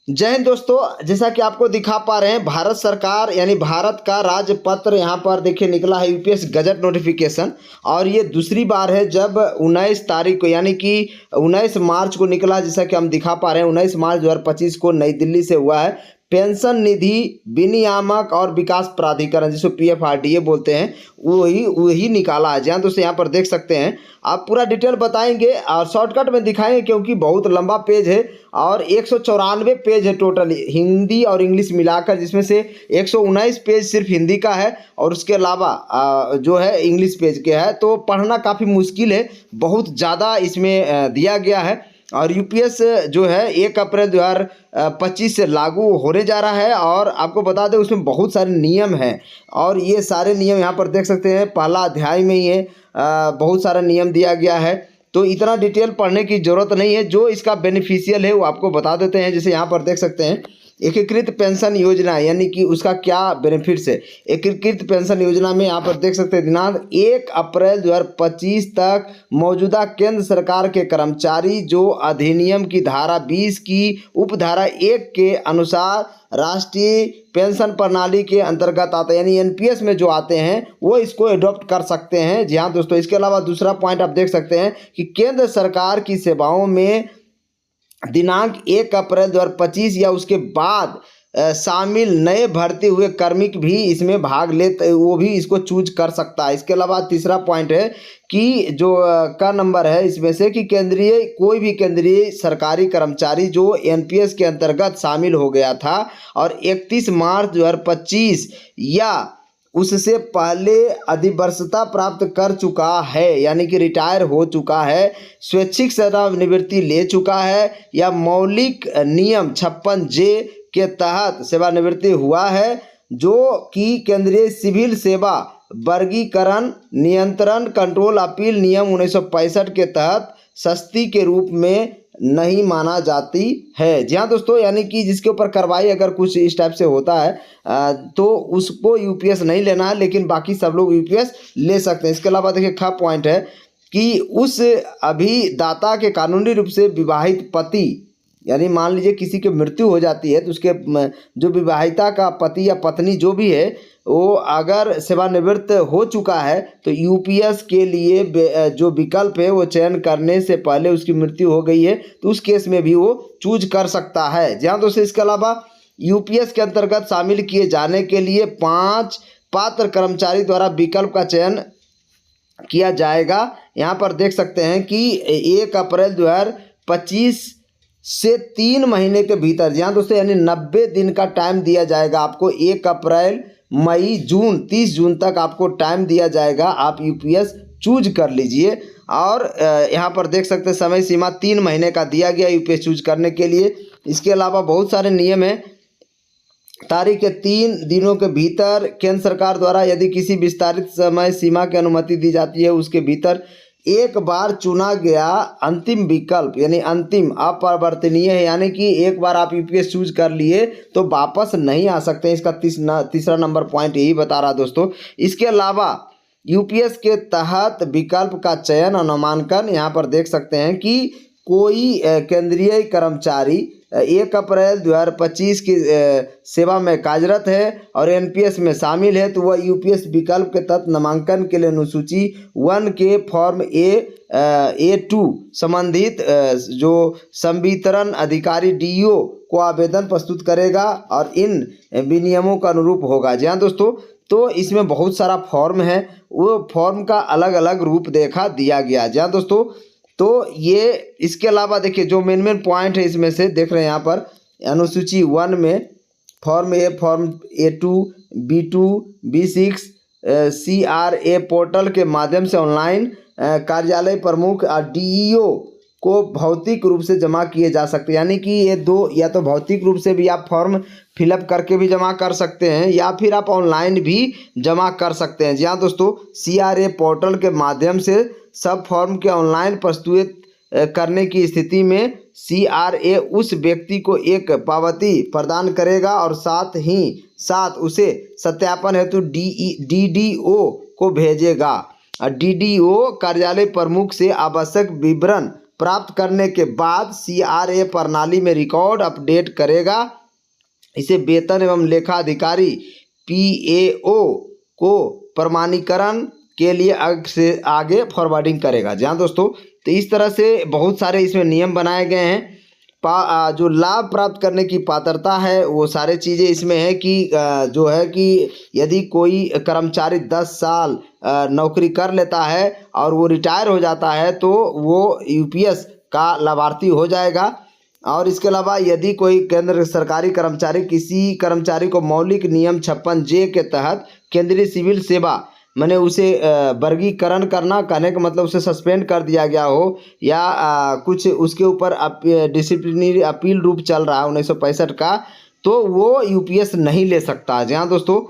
जय हिंद दोस्तों, जैसा कि आपको दिखा पा रहे हैं भारत सरकार यानी भारत का राजपत्र यहाँ पर देखिए निकला है यूपीएस गजट नोटिफिकेशन। और ये दूसरी बार है जब 19 तारीख को यानी कि 19 मार्च को निकला, जैसा कि हम दिखा पा रहे हैं 19 मार्च 2025 को नई दिल्ली से हुआ है। पेंशन निधि विनियामक और विकास प्राधिकरण जिसको पीएफआरडीए बोलते हैं, वही निकाला है। जहाँ दोस्तों यहाँ पर देख सकते हैं, आप पूरा डिटेल बताएंगे और शॉर्टकट में दिखाएंगे क्योंकि बहुत लंबा पेज है और 194 पेज है टोटल हिंदी और इंग्लिश मिलाकर, जिसमें से 119 पेज सिर्फ हिंदी का है और उसके अलावा जो है इंग्लिश पेज के है। तो पढ़ना काफ़ी मुश्किल है, बहुत ज़्यादा इसमें दिया गया है। और यूपीएस जो है 1 अप्रैल 2025 से लागू होने जा रहा है। और आपको बता दें उसमें बहुत सारे नियम हैं और ये सारे नियम यहाँ पर देख सकते हैं, पहला अध्याय में ही है, बहुत सारा नियम दिया गया है। तो इतना डिटेल पढ़ने की ज़रूरत नहीं है, जो इसका बेनिफिशियल है वो आपको बता देते हैं। जैसे यहाँ पर देख सकते हैं एकीकृत पेंशन योजना यानी कि उसका क्या बेनिफिट्स है। एकीकृत पेंशन योजना में यहाँ पर देख सकते हैं दिनांक 1 अप्रैल 2025 तक मौजूदा केंद्र सरकार के कर्मचारी जो अधिनियम की धारा 20 की उपधारा 1 के अनुसार राष्ट्रीय पेंशन प्रणाली के अंतर्गत आते हैं यानी एनपीएस में जो आते हैं वो इसको अडॉप्ट कर सकते हैं। जी हाँ दोस्तों, इसके अलावा दूसरा पॉइंट आप देख सकते हैं कि केंद्र सरकार की सेवाओं में दिनांक 1 अप्रैल 2025 या उसके बाद शामिल नए भर्ती हुए कार्मिक भी इसमें भाग लेते, वो भी इसको चूज कर सकता है। इसके अलावा तीसरा पॉइंट है कि जो का नंबर है इसमें से कि कोई भी केंद्रीय सरकारी कर्मचारी जो एनपीएस के अंतर्गत शामिल हो गया था और 31 मार्च 2025 या उससे पहले अधिवर्षता प्राप्त कर चुका है यानी कि रिटायर हो चुका है, स्वैच्छिक सेवानिवृत्ति ले चुका है या मौलिक नियम 56 जे के तहत सेवानिवृत्ति हुआ है, जो कि केंद्रीय सिविल सेवा वर्गीकरण नियंत्रण कंट्रोल अपील नियम 1965 के तहत सस्ती के रूप में नहीं माना जाती है। जी हाँ दोस्तों, यानी कि जिसके ऊपर कार्रवाई अगर कुछ इस टाइप से होता है तो उसको यूपीएस नहीं लेना है, लेकिन बाकी सब लोग यूपीएस ले सकते हैं। इसके अलावा देखिए ख पॉइंट है कि उस अभिदाता के कानूनी रूप से विवाहित पति यानी मान लीजिए किसी की मृत्यु हो जाती है तो उसके जो विवाहिता का पति या पत्नी जो भी है वो अगर सेवानिवृत्त हो चुका है तो यूपीएस के लिए जो विकल्प है वो चयन करने से पहले उसकी मृत्यु हो गई है तो उस केस में भी वो चूज कर सकता है। जी हाँ दोस्तों, इसके अलावा यूपीएस के अंतर्गत शामिल किए जाने के लिए 5 पात्र कर्मचारी द्वारा विकल्प का चयन किया जाएगा। यहाँ पर देख सकते हैं कि 1 अप्रैल 2025 से 3 महीने के भीतर, जी हाँ दोस्तों, यानी 90 दिन का टाइम दिया जाएगा आपको। 1 अप्रैल मई जून 30 जून तक आपको टाइम दिया जाएगा, आप यूपीएस चूज कर लीजिए। और यहाँ पर देख सकते हैं समय सीमा 3 महीने का दिया गया यूपीएस चूज करने के लिए। इसके अलावा बहुत सारे नियम हैं। तारीख के 3 दिनों के भीतर केंद्र सरकार द्वारा यदि किसी विस्तारित समय सीमा की अनुमति दी जाती है उसके भीतर एक बार चुना गया अंतिम विकल्प यानी अंतिम अपरिवर्तनीय है, यानी कि एक बार आप यूपीएस चूज कर लिए तो वापस नहीं आ सकते। इसका तीसरा नंबर पॉइंट यही बता रहा दोस्तों। इसके अलावा यूपीएस के तहत विकल्प का चयन और नामांकन, यहाँ पर देख सकते हैं कि कोई केंद्रीय कर्मचारी 1 अप्रैल 2025 की सेवा में कार्यरत है और एनपीएस में शामिल है तो वह यूपीएस विकल्प के तहत नामांकन के लिए अनुसूची 1 के फॉर्म A2 संबंधित जो संवितरण अधिकारी डीओ को आवेदन प्रस्तुत करेगा और इन विनियमों का अनुरूप होगा। जी हाँ दोस्तों, तो इसमें बहुत सारा फॉर्म है, वो फॉर्म का अलग अलग रूप दिया गया। जी हाँ दोस्तों, तो ये इसके अलावा देखिए जो मेन पॉइंट है इसमें से देख रहे हैं यहाँ पर अनुसूची 1 में form A, form A2, B2, B6 CRA portal के माध्यम से ऑनलाइन कार्यालय प्रमुख डीईओ को भौतिक रूप से जमा किए जा सकते हैं। यानी कि ये दो, या तो भौतिक रूप से भी आप फॉर्म फिलअप करके भी जमा कर सकते हैं या फिर आप ऑनलाइन भी जमा कर सकते हैं। जी हाँ दोस्तों, CRA पोर्टल के माध्यम से सब फॉर्म के ऑनलाइन प्रस्तुत करने की स्थिति में CRA उस व्यक्ति को एक पावती प्रदान करेगा और साथ उसे सत्यापन हेतु DDO को भेजेगा। DDO कार्यालय प्रमुख से आवश्यक विवरण प्राप्त करने के बाद CRA प्रणाली में रिकॉर्ड अपडेट करेगा। इसे वेतन एवं लेखा अधिकारी PAO को प्रमाणीकरण के लिए आगे फॉरवर्डिंग करेगा। जी हाँ दोस्तों, तो इस तरह से बहुत सारे इसमें नियम बनाए गए हैं। जो लाभ प्राप्त करने की पात्रता है वो सारे चीज़ें इसमें है कि जो है कि यदि कोई कर्मचारी 10 साल नौकरी कर लेता है और वो रिटायर हो जाता है तो वो UPS का लाभार्थी हो जाएगा। और इसके अलावा यदि कोई केंद्र सरकारी कर्मचारी किसी कर्मचारी को मौलिक नियम 56J के तहत केंद्रीय सिविल सेवा मैंने उसे वर्गीकरण करना, कहने का मतलब उसे सस्पेंड कर दिया गया हो या कुछ उसके ऊपर डिसिप्लिनरी अपील रूप चल रहा है 1965 का, तो वो UPS नहीं ले सकता। जी हाँ दोस्तों,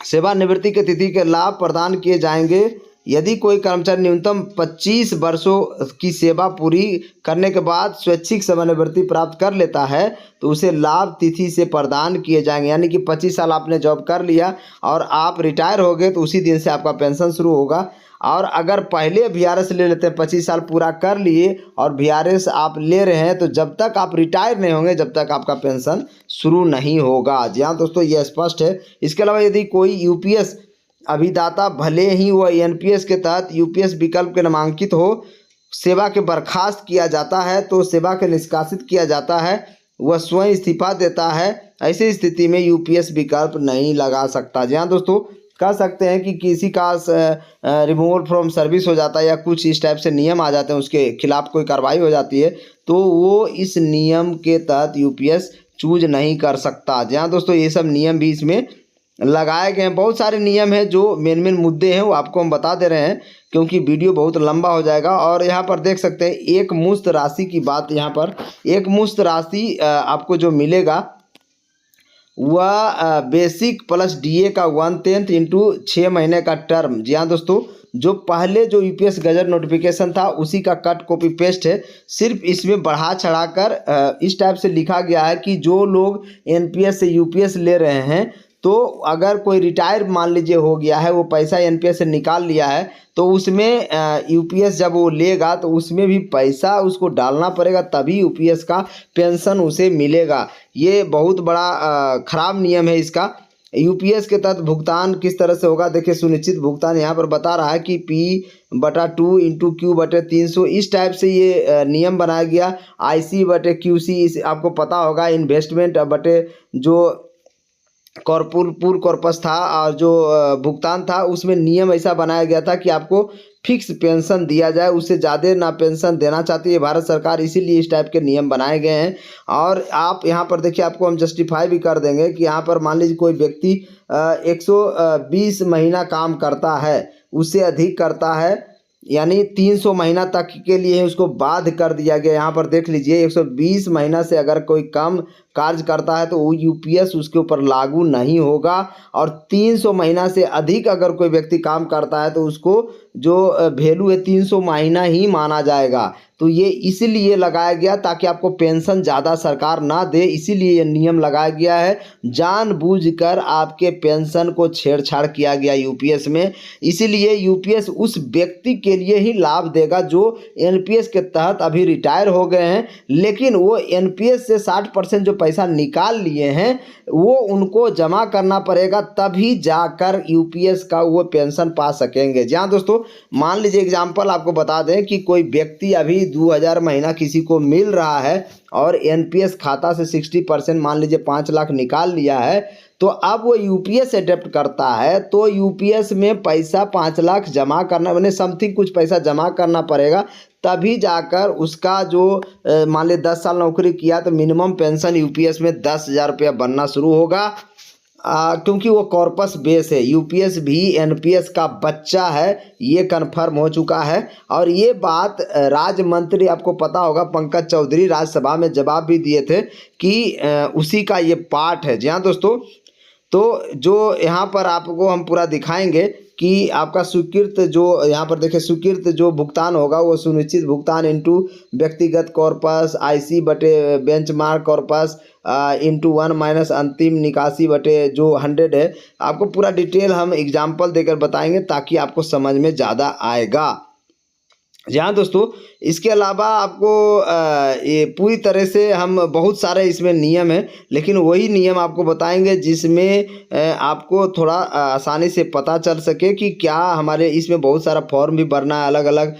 सेवानिवृत्ति की तिथि के लाभ प्रदान किए जाएंगे। यदि कोई कर्मचारी न्यूनतम 25 वर्षों की सेवा पूरी करने के बाद स्वैच्छिक सेवानिवृत्ति प्राप्त कर लेता है तो उसे लाभ तिथि से प्रदान किए जाएंगे। यानी कि 25 साल आपने जॉब कर लिया और आप रिटायर हो गए तो उसी दिन से आपका पेंशन शुरू होगा। और अगर पहले VRS ले लेते हैं, 25 साल पूरा कर लिए और VRS आप ले रहे हैं, तो जब तक आप रिटायर नहीं होंगे जब तक आपका पेंशन शुरू नहीं होगा। जी हाँ दोस्तों, यह स्पष्ट है। इसके अलावा यदि कोई UPS अभिदाता भले ही वह NPS के तहत UPS विकल्प के नामांकित हो, सेवा के बर्खास्त किया जाता है तो सेवा के निष्कासित किया जाता है, वह स्वयं इस्तीफा देता है, ऐसी स्थिति में UPS विकल्प नहीं लगा सकता। जी हाँ दोस्तों, कह सकते हैं कि किसी का रिमूवल फ्रॉम सर्विस हो जाता है या कुछ इस टाइप से नियम आ जाते हैं, उसके खिलाफ कोई कार्रवाई हो जाती है तो वो इस नियम के तहत UPS चूज नहीं कर सकता। जी हाँ दोस्तों, ये सब नियम भी इसमें लगाए गए हैं। बहुत सारे नियम हैं, जो मेन मुद्दे हैं वो आपको हम बता दे रहे हैं क्योंकि वीडियो बहुत लंबा हो जाएगा। और यहाँ पर देख सकते हैं एक मुश्त राशि की बात, यहाँ पर एक मुश्त राशि आपको जो मिलेगा वह बेसिक प्लस DA का 1/10 इंटू 6 महीने का टर्म। जी हाँ दोस्तों, जो पहले जो UPS गजट नोटिफिकेशन था उसी का कट कॉपी पेस्ट है, सिर्फ इसमें बढ़ा चढ़ा कर इस टाइप से लिखा गया है कि जो लोग NPS से UPS ले रहे हैं तो अगर कोई रिटायर मान लीजिए हो गया है, वो पैसा NPS से निकाल लिया है तो उसमें UPS जब वो लेगा तो उसमें भी पैसा उसको डालना पड़ेगा, तभी UPS का पेंशन उसे मिलेगा। ये बहुत बड़ा खराब नियम है इसका। UPS के तहत भुगतान किस तरह से होगा, देखिए सुनिश्चित भुगतान यहाँ पर बता रहा है कि P/2 इंटू Q/300 इस टाइप से ये नियम बनाया गया। IC/QC इस आपको पता होगा, इन्वेस्टमेंट बटे जो पूर कॉर्पस था और जो भुगतान था उसमें नियम ऐसा बनाया गया था कि आपको फिक्स पेंशन दिया जाए, उससे ज़्यादा ना पेंशन देना चाहती है भारत सरकार, इसीलिए इस टाइप के नियम बनाए गए हैं। और आप यहाँ पर देखिए, आपको हम जस्टिफाई भी कर देंगे कि यहाँ पर मान लीजिए कोई व्यक्ति 120 महीना काम करता है, उससे अधिक करता है, यानी 300 महीना तक के लिए उसको बाध्य कर दिया गया। यहाँ पर देख लीजिए 120 महीना से अगर कोई कम कार्य करता है तो वो UPS उसके ऊपर लागू नहीं होगा। और 300 महीना से अधिक अगर कोई व्यक्ति काम करता है तो उसको जो वैल्यू है 300 महीना ही माना जाएगा। तो ये इसलिए लगाया गया ताकि आपको पेंशन ज़्यादा सरकार ना दे, इसीलिए ये नियम लगाया गया है। जानबूझकर आपके पेंशन को छेड़छाड़ किया गया UPS में, इसीलिए UPS उस व्यक्ति के लिए ही लाभ देगा जो NPS के तहत अभी रिटायर हो गए हैं, लेकिन वो NPS से 60% जो पैसा निकाल लिए हैं वो उनको जमा करना पड़ेगा, तभी जाकर UPS का वो पेंशन पा सकेंगे। जी हाँ दोस्तों, मान लीजिए एग्जाम्पल आपको बता दें कि कोई व्यक्ति अभी 2000 महीना किसी को मिल रहा है और NPS खाता से 60% मान लीजिए 5 लाख निकाल लिया है, तो अब वो UPS एडेप्ट करता है तो UPS में पैसा 5 लाख जमा करना, मैंने समथिंग कुछ पैसा जमा करना पड़ेगा, तभी जाकर उसका जो मान लीजिए 10 साल नौकरी किया तो मिनिमम पेंशन UPS में 10,000 रुपया बनना शुरू होगा। क्योंकि वो कॉर्पस बेस है, UPS भी NPS का बच्चा है, ये कन्फर्म हो चुका है। और ये बात राज्य मंत्री आपको पता होगा पंकज चौधरी राज्यसभा में जवाब भी दिए थे कि उसी का ये पार्ट है। जी हाँ दोस्तों, तो जो यहाँ पर आपको हम पूरा दिखाएंगे कि आपका स्वीकृत जो यहाँ पर देखिए स्वीकृत जो भुगतान होगा वो सुनिश्चित भुगतान इंटू व्यक्तिगत कॉर्पस IC बटे बेंचमार्क कॉर्पस इंटू 1 माइनस अंतिम निकासी बटे जो 100 है। आपको पूरा डिटेल हम एग्जाम्पल देकर बताएंगे ताकि आपको समझ में ज़्यादा आएगा। जी हाँ दोस्तों, इसके अलावा आपको ये पूरी तरह से हम बहुत सारे इसमें नियम हैं, लेकिन वही नियम आपको बताएंगे जिसमें आपको थोड़ा आसानी से पता चल सके कि क्या हमारे इसमें बहुत सारा फॉर्म भी भरना है, अलग अलग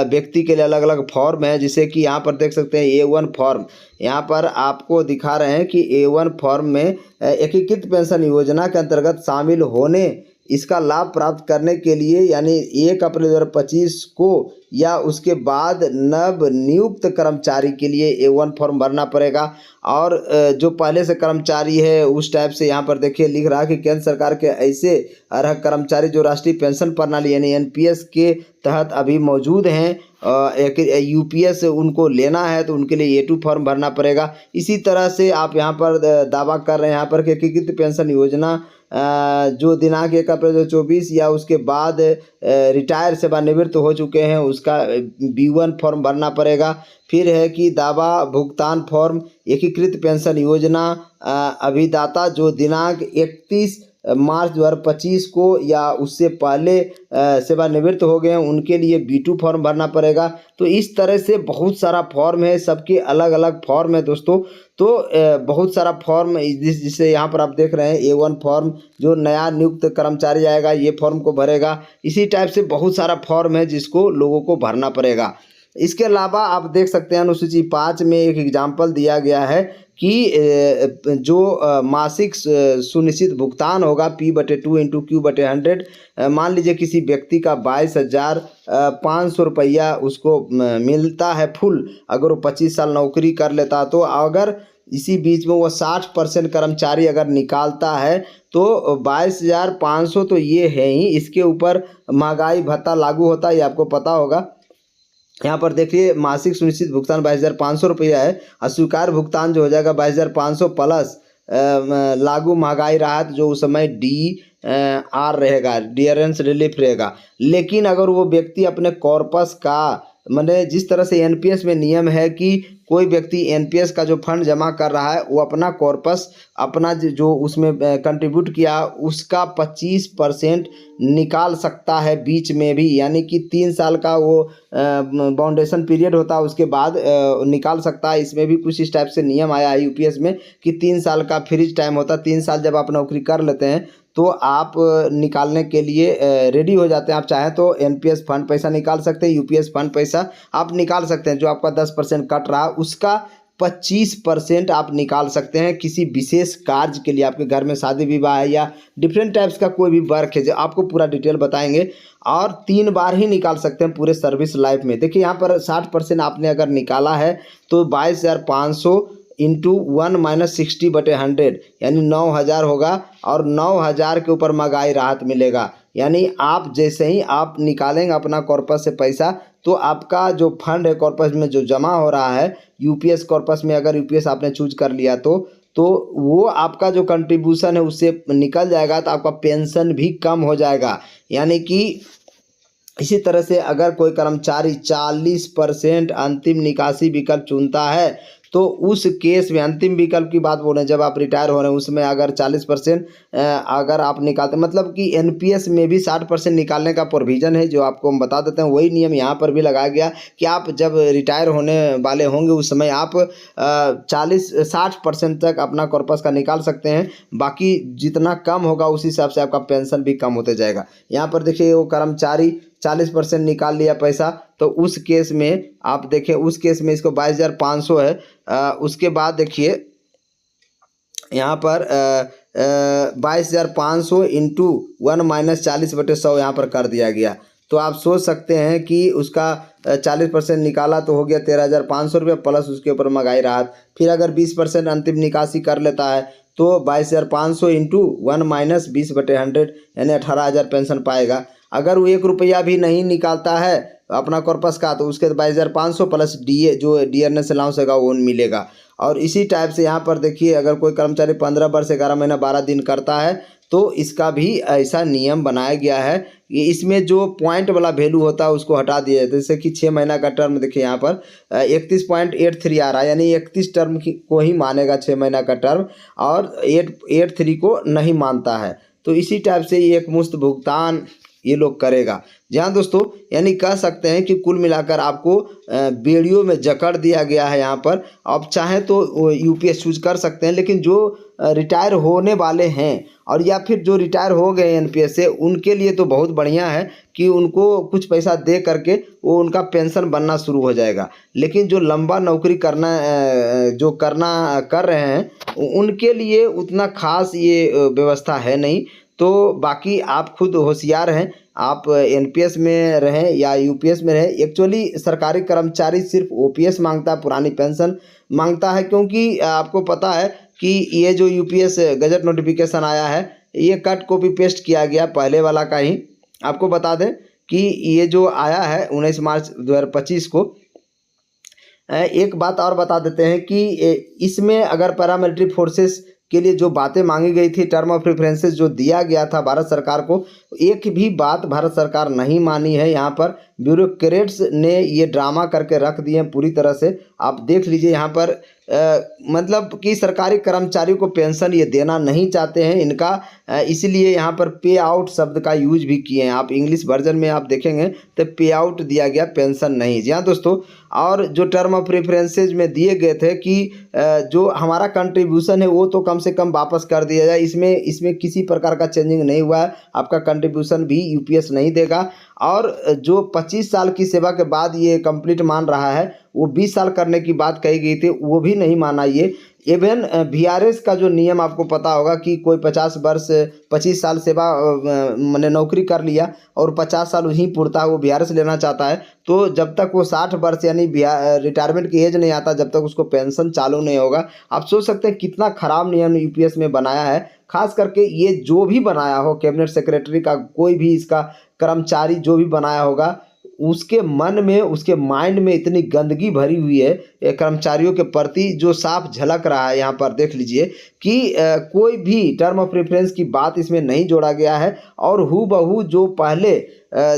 व्यक्ति के लिए अलग अलग फॉर्म है। जिसे कि यहाँ पर देख सकते हैं A1 फॉर्म, यहाँ पर आपको दिखा रहे हैं कि A1 फॉर्म में एकीकृत पेंशन योजना के अंतर्गत शामिल होने, इसका लाभ प्राप्त करने के लिए यानी 1 अप्रैल 2025 को या उसके बाद नव नियुक्त कर्मचारी के लिए A1 फॉर्म भरना पड़ेगा। और जो पहले से कर्मचारी है उस टाइप से यहाँ पर देखिए लिख रहा है कि केंद्र सरकार के ऐसे अर्ह कर्मचारी जो राष्ट्रीय पेंशन प्रणाली यानी NPS के तहत अभी मौजूद हैं, एक UPS उनको लेना है तो उनके लिए A2 फॉर्म भरना पड़ेगा। इसी तरह से आप यहाँ पर दावा कर रहे हैं यहाँ पर कि एकीकृत पेंशन योजना जो दिनांक 1 अप्रैल 2024 या उसके बाद रिटायर सेवानिवृत्त हो चुके हैं उसका B1 फॉर्म भरना पड़ेगा। फिर है कि दावा भुगतान फॉर्म, एकीकृत पेंशन योजना अभिदाता जो दिनांक 31 मार्च 2025 को या उससे पहले सेवानिवृत्त हो गए हैं उनके लिए B2 फॉर्म भरना पड़ेगा। तो इस तरह से बहुत सारा फॉर्म है, सबके अलग अलग फॉर्म है दोस्तों। तो बहुत सारा फॉर्म जिसे यहाँ पर आप देख रहे हैं A1 फॉर्म, जो नया नियुक्त कर्मचारी आएगा ये फॉर्म को भरेगा। इसी टाइप से बहुत सारा फॉर्म है जिसको लोगों को भरना पड़ेगा। इसके अलावा आप देख सकते हैं अनुसूची 5 में एक एग्जाम्पल दिया गया है कि जो मासिक सुनिश्चित भुगतान होगा P/2 × Q/100, मान लीजिए किसी व्यक्ति का 22,500 रुपया उसको मिलता है फुल, अगर वो 25 साल नौकरी कर लेता। तो अगर इसी बीच में वो 60% कर्मचारी अगर निकालता है तो 22,500 तो ये है ही, इसके ऊपर महंगाई भत्ता लागू होता है, ये आपको पता होगा। यहाँ पर देखिए मासिक सुनिश्चित भुगतान 22,500 रुपया है, अस्वीकार भुगतान जो हो जाएगा 22,500 प्लस लागू महंगाई राहत जो उस समय DR रहेगा, डियरेंस रिलीफ रहेगा। लेकिन अगर वो व्यक्ति अपने कॉर्पस का मैंने जिस तरह से NPS में नियम है कि कोई व्यक्ति NPS का जो फंड जमा कर रहा है वो अपना कॉर्पस अपना जो उसमें कंट्रीब्यूट किया उसका 25% निकाल सकता है बीच में भी, यानी कि 3 साल का वो बाउंडेशन पीरियड होता है उसके बाद निकाल सकता है। इसमें भी कुछ इस टाइप से नियम आया है UPS में कि 3 साल का फ्रीज टाइम होता है। 3 साल जब आप नौकरी कर लेते हैं तो आप निकालने के लिए रेडी हो जाते हैं। आप चाहें तो NPS फंड पैसा निकाल सकते हैं, UPS फंड पैसा आप निकाल सकते हैं। जो आपका 10% कट रहा उसका 25% आप निकाल सकते हैं किसी विशेष कार्य के लिए। आपके घर में शादी विवाह है या डिफरेंट टाइप्स का कोई भी वर्क है जो आपको पूरा डिटेल बताएंगे, और 3 बार ही निकाल सकते हैं पूरे सर्विस लाइफ में। देखिए यहाँ पर 60% आपने अगर निकाला है तो 22,500 इंटू 1 - 60/100 यानी 9,000 होगा, और 9,000 के ऊपर महंगाई राहत मिलेगा। यानी आप जैसे ही आप निकालेंगे अपना कॉर्पस से पैसा तो आपका जो फंड है कॉर्पस में जो जमा हो रहा है UPS कॉर्पस में, अगर UPS आपने चूज कर लिया तो वो आपका जो कंट्रीब्यूशन है उससे निकल जाएगा, तो आपका पेंशन भी कम हो जाएगा। यानी कि इसी तरह से अगर कोई कर्मचारी 40% अंतिम निकासी विकल्प चुनता है तो उस केस में अंतिम विकल्प की बात बोल रहे हैं, जब आप रिटायर हो रहे हैं उसमें अगर 40% अगर आप निकालते मतलब कि NPS में भी 60% निकालने का प्रोविज़न है जो आपको हम बता देते हैं। वही नियम यहाँ पर भी लगाया गया कि आप जब रिटायर होने वाले होंगे उस समय आप 60% तक अपना कॉर्पस का निकाल सकते हैं। बाकी जितना कम होगा उस हिसाब से आपका पेंशन भी कम होते जाएगा। यहाँ पर देखिए वो कर्मचारी 40% निकाल लिया पैसा, तो उस केस में आप देखें उस केस में इसको 22,500 है। उसके बाद देखिए यहाँ पर 22,500 इंटू 1 - 40/100 यहाँ पर कर दिया गया। तो आप सोच सकते हैं कि उसका 40% निकाला तो हो गया 13,500 रुपये प्लस उसके ऊपर महंगाई राहत। फिर अगर 20% अंतिम निकासी कर लेता है तो 22,500 इंटू 1 - 20/100 यानी 18,000 पेंशन पाएगा। अगर वो 1 रुपया भी नहीं निकालता है अपना कॉर्पस का तो उसके 22,500 प्लस DA जो डियरनेस अलाउंस होगा वो मिलेगा। और इसी टाइप से यहाँ पर देखिए अगर कोई कर्मचारी 15 वर्ष 11 महीना 12 दिन करता है तो इसका भी ऐसा नियम बनाया गया है कि इसमें जो पॉइंट वाला वैल्यू होता है उसको हटा दिया जाता है। जैसे कि 6 महीना का टर्म देखिए यहाँ पर 31.83 आ रहा है, यानी 31 टर्म को ही मानेगा 6 महीना का टर्म, और 83 को नहीं मानता है। तो इसी टाइप से ये एक मुश्त भुगतान ये लोग करेगा। जी हाँ दोस्तों, यानी कह सकते हैं कि कुल मिलाकर आपको बेड़ियों में जकड़ दिया गया है। यहाँ पर आप चाहें तो यूपीएस चूज कर सकते हैं, लेकिन जो रिटायर होने वाले हैं और या फिर जो रिटायर हो गए एनपीएस से, उनके लिए तो बहुत बढ़िया है कि उनको कुछ पैसा दे करके वो उनका पेंशन बनना शुरू हो जाएगा। लेकिन जो लंबा नौकरी करना कर रहे हैं उनके लिए उतना खास ये व्यवस्था है नहीं। तो बाकी आप खुद होशियार हैं, आप एनपीएस में रहें या यूपीएस में रहें। एक्चुअली सरकारी कर्मचारी सिर्फ ओपीएस मांगता है, पुरानी पेंशन मांगता है, क्योंकि आपको पता है कि ये जो यूपीएस गजट नोटिफिकेशन आया है ये कट कॉपी पेस्ट किया गया पहले वाला का ही। आपको बता दें कि ये जो आया है 19 मार्च 2025 को। एक बात और बता देते हैं कि इसमें अगर पैरामिलिट्री फोर्सेस के लिए जो बातें मांगी गई थी, टर्म ऑफ रेफरेंसेस जो दिया गया था भारत सरकार को, एक भी बात भारत सरकार नहीं मानी है। यहाँ पर ब्यूरोक्रेट्स ने ये ड्रामा करके रख दिए हैं पूरी तरह से। आप देख लीजिए यहाँ पर मतलब कि सरकारी कर्मचारियों को पेंशन ये देना नहीं चाहते हैं इनका, इसलिए यहाँ पर पे आउट शब्द का यूज भी किए हैं। आप इंग्लिश वर्जन में आप देखेंगे तो पे आउट दिया गया, पेंशन नहीं। जी हाँ दोस्तों, और जो टर्म ऑफ रेफरेंसेज में दिए गए थे कि जो हमारा कंट्रीब्यूशन है वो तो कम से कम वापस कर दिया जाए, इसमें किसी प्रकार का चेंजिंग नहीं हुआ है। आपका कंट्रीब्यूशन भी यूपीएस नहीं देगा। और जो 25 साल की सेवा के बाद ये कंप्लीट मान रहा है, वो 20 साल करने की बात कही गई थी, वो भी नहीं माना ये। इवन वीआरएस का जो नियम आपको पता होगा कि कोई 25 साल सेवा मैंने नौकरी कर लिया और 50 साल वहीं पूरता है, वो वीआरएस लेना चाहता है, तो जब तक वो 60 वर्ष यानी रिटायरमेंट की एज नहीं आता, जब तक उसको पेंशन चालू नहीं होगा। आप सोच सकते हैं कितना खराब नियम यूपीएस में बनाया है। खास करके ये जो भी बनाया हो, कैबिनेट सेक्रेटरी का कोई भी इसका कर्मचारी जो भी बनाया होगा, उसके मन में, उसके माइंड में इतनी गंदगी भरी हुई है कर्मचारियों के प्रति, जो साफ झलक रहा है। यहाँ पर देख लीजिए कि कोई भी टर्म ऑफ रेफरेंस की बात इसमें नहीं जोड़ा गया है और हूबहू जो पहले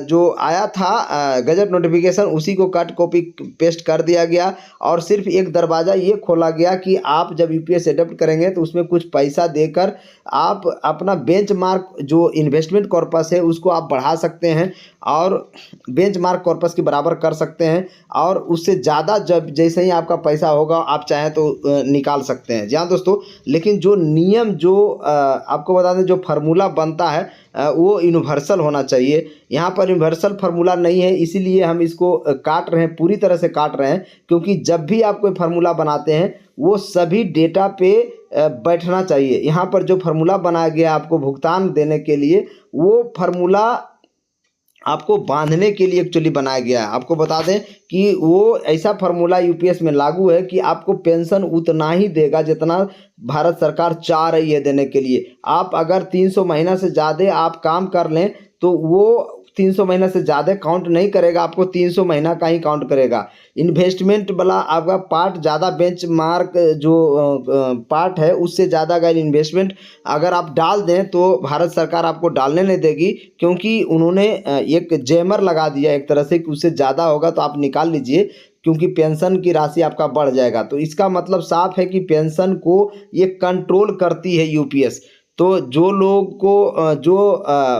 जो आया था गजट नोटिफिकेशन, उसी को कट कॉपी पेस्ट कर दिया गया। और सिर्फ एक दरवाज़ा ये खोला गया कि आप जब यूपीएस एडप्ट करेंगे तो उसमें कुछ पैसा देकर आप अपना बेंचमार्क जो इन्वेस्टमेंट कॉर्पस है उसको आप बढ़ा सकते हैं और बेंचमार्क कॉर्पस के बराबर कर सकते हैं, और उससे ज़्यादा जब जैसे ही आपका पैसा होगा आप चाहें तो निकाल सकते हैं। जी हाँ दोस्तों, लेकिन जो नियम जो आपको बता दें, जो फार्मूला बनता है वो यूनिवर्सल होना चाहिए। यहाँ पर यूनिवर्सल फार्मूला नहीं है, इसीलिए हम इसको काट रहे हैं, पूरी तरह से काट रहे हैं, क्योंकि जब भी आप कोई फार्मूला बनाते हैं वो सभी डेटा पे बैठना चाहिए। यहाँ पर जो फार्मूला बनाया गया आपको भुगतान देने के लिए, वो फार्मूला आपको बांधने के लिए एक्चुअली बनाया गया है। आपको बता दें कि वो ऐसा फार्मूला यूपीएस में लागू है कि आपको पेंशन उतना ही देगा जितना भारत सरकार चाह रही है देने के लिए। आप अगर 300 महीना से ज़्यादा आप काम कर लें तो वो 300 महीना से ज़्यादा काउंट नहीं करेगा, आपको 300 महीना का ही काउंट करेगा। इन्वेस्टमेंट वाला आपका पार्ट ज़्यादा, बेंचमार्क जो पार्ट है उससे ज़्यादा अगर इन्वेस्टमेंट अगर आप डाल दें तो भारत सरकार आपको डालने नहीं देगी, क्योंकि उन्होंने एक जैमर लगा दिया एक तरह से कि उससे ज़्यादा होगा तो आप निकाल लीजिए, क्योंकि पेंशन की राशि आपका बढ़ जाएगा। तो इसका मतलब साफ है कि पेंशन को ये कंट्रोल करती है यूपीएस। तो जो लोग को जो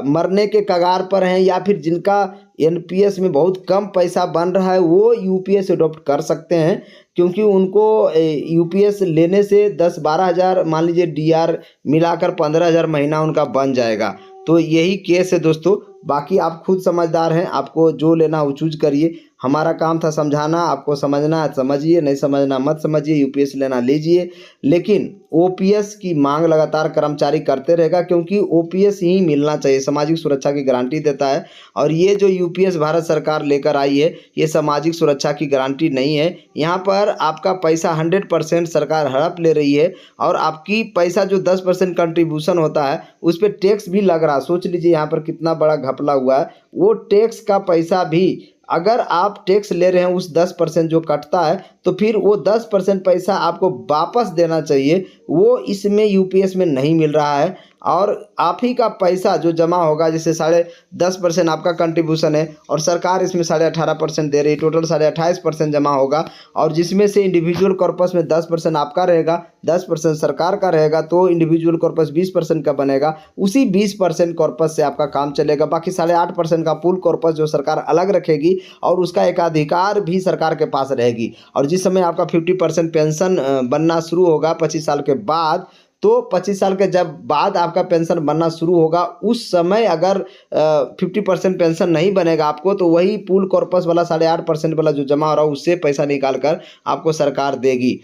मरने के कगार पर हैं या फिर जिनका एनपीएस में बहुत कम पैसा बन रहा है, वो यूपीएस अडॉप्ट कर सकते हैं, क्योंकि उनको यूपीएस लेने से 10-12 हज़ार, मान लीजिए डीआर मिलाकर 15 हज़ार महीना उनका बन जाएगा। तो यही केस है दोस्तों। बाकी आप खुद समझदार हैं, आपको जो लेना वो चूज करिए। हमारा काम था समझाना, आपको समझना है समझिए, नहीं समझना मत समझिए, यूपीएस लेना लीजिए। लेकिन ओपीएस की मांग लगातार कर्मचारी करते रहेगा, क्योंकि ओपीएस ही मिलना चाहिए, सामाजिक सुरक्षा की गारंटी देता है। और ये जो यूपीएस भारत सरकार लेकर आई है ये सामाजिक सुरक्षा की गारंटी नहीं है। यहाँ पर आपका पैसा 100% सरकार हड़प ले रही है, और आपकी पैसा जो 10% कंट्रीब्यूशन होता है उस पर टैक्स भी लग रहा है। सोच लीजिए यहाँ पर कितना बड़ा घपला हुआ है। वो टैक्स का पैसा भी अगर आप टैक्स ले रहे हैं उस 10% जो कटता है, तो फिर वो 10% पैसा आपको वापस देना चाहिए। वो इसमें यूपीएस में नहीं मिल रहा है। और आप ही का पैसा जो जमा होगा, जैसे 10.5% आपका कंट्रीब्यूशन है और सरकार इसमें 18.5% दे रही है, टोटल 28.5% जमा होगा। और जिसमें से इंडिविजुअल कॉर्पस में 10% आपका रहेगा, 10% सरकार का रहेगा, तो इंडिविजुअल कॉर्पस 20% का बनेगा। उसी 20% कॉर्पस से आपका काम चलेगा। बाकी 8.5% का पूल कॉर्पस जो सरकार अलग रखेगी और उसका एकाधिकार भी सरकार के पास रहेगी। और जिस समय आपका 50% पेंशन बनना शुरू होगा 25 साल के बाद, तो 25 साल के जब बाद आपका पेंशन बनना शुरू होगा, उस समय अगर 50% पेंशन नहीं बनेगा आपको, तो वही पूल कॉर्पस वाला 8.5% वाला जो जमा हो रहा है उससे पैसा निकाल कर आपको सरकार देगी।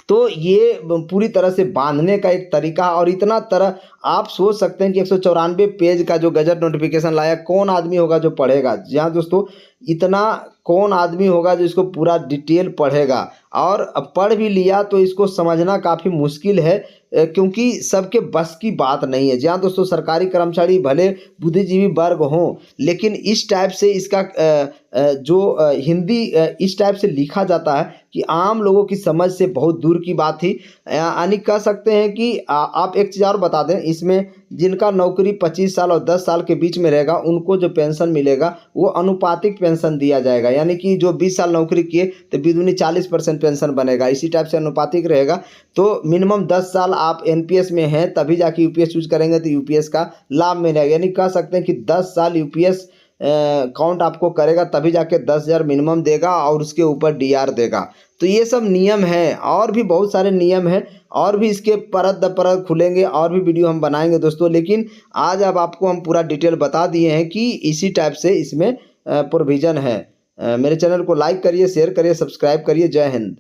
तो ये पूरी तरह से बांधने का एक तरीका। और इतना तरह आप सोच सकते हैं कि 194 पेज का जो गजट नोटिफिकेशन लाया, कौन आदमी होगा जो पढ़ेगा। जी हाँ दोस्तों, इतना कौन आदमी होगा जो इसको पूरा डिटेल पढ़ेगा। और पढ़ भी लिया तो इसको समझना काफ़ी मुश्किल है, क्योंकि सबके बस की बात नहीं है। जी हाँ दोस्तों, सरकारी कर्मचारी भले बुद्धिजीवी वर्ग हों, लेकिन इस टाइप से इसका हिंदी इस टाइप से लिखा जाता है कि आम लोगों की समझ से बहुत दूर की बात थी। यानी कह सकते हैं कि आप एक चीज़ और बता दें, इसमें जिनका नौकरी 25 साल और 10 साल के बीच में रहेगा, उनको जो पेंशन मिलेगा वो अनुपातिक पेंशन दिया जाएगा। यानी कि जो 20 साल नौकरी किए तो बिदुनी 40% पेंशन बनेगा, इसी टाइप से अनुपातिक रहेगा। तो मिनिमम 10 साल आप एनपीएस में हैं तभी जाके यूपीएस चूज करेंगे तो यूपीएस का लाभ मिलेगा। यानी कह सकते हैं कि 10 साल यूपीएस काउंट आपको करेगा तभी जाके 10,000 मिनिमम देगा और उसके ऊपर डीआर देगा। तो ये सब नियम हैं, और भी बहुत सारे नियम हैं, और भी इसके परत दर परत खुलेंगे और भी वीडियो हम बनाएंगे दोस्तों। लेकिन आज अब आपको हम पूरा डिटेल बता दिए हैं कि इसी टाइप से इसमें प्रोविज़न है। मेरे चैनल को लाइक करिए, शेयर करिए, सब्सक्राइब करिए। जय हिंद।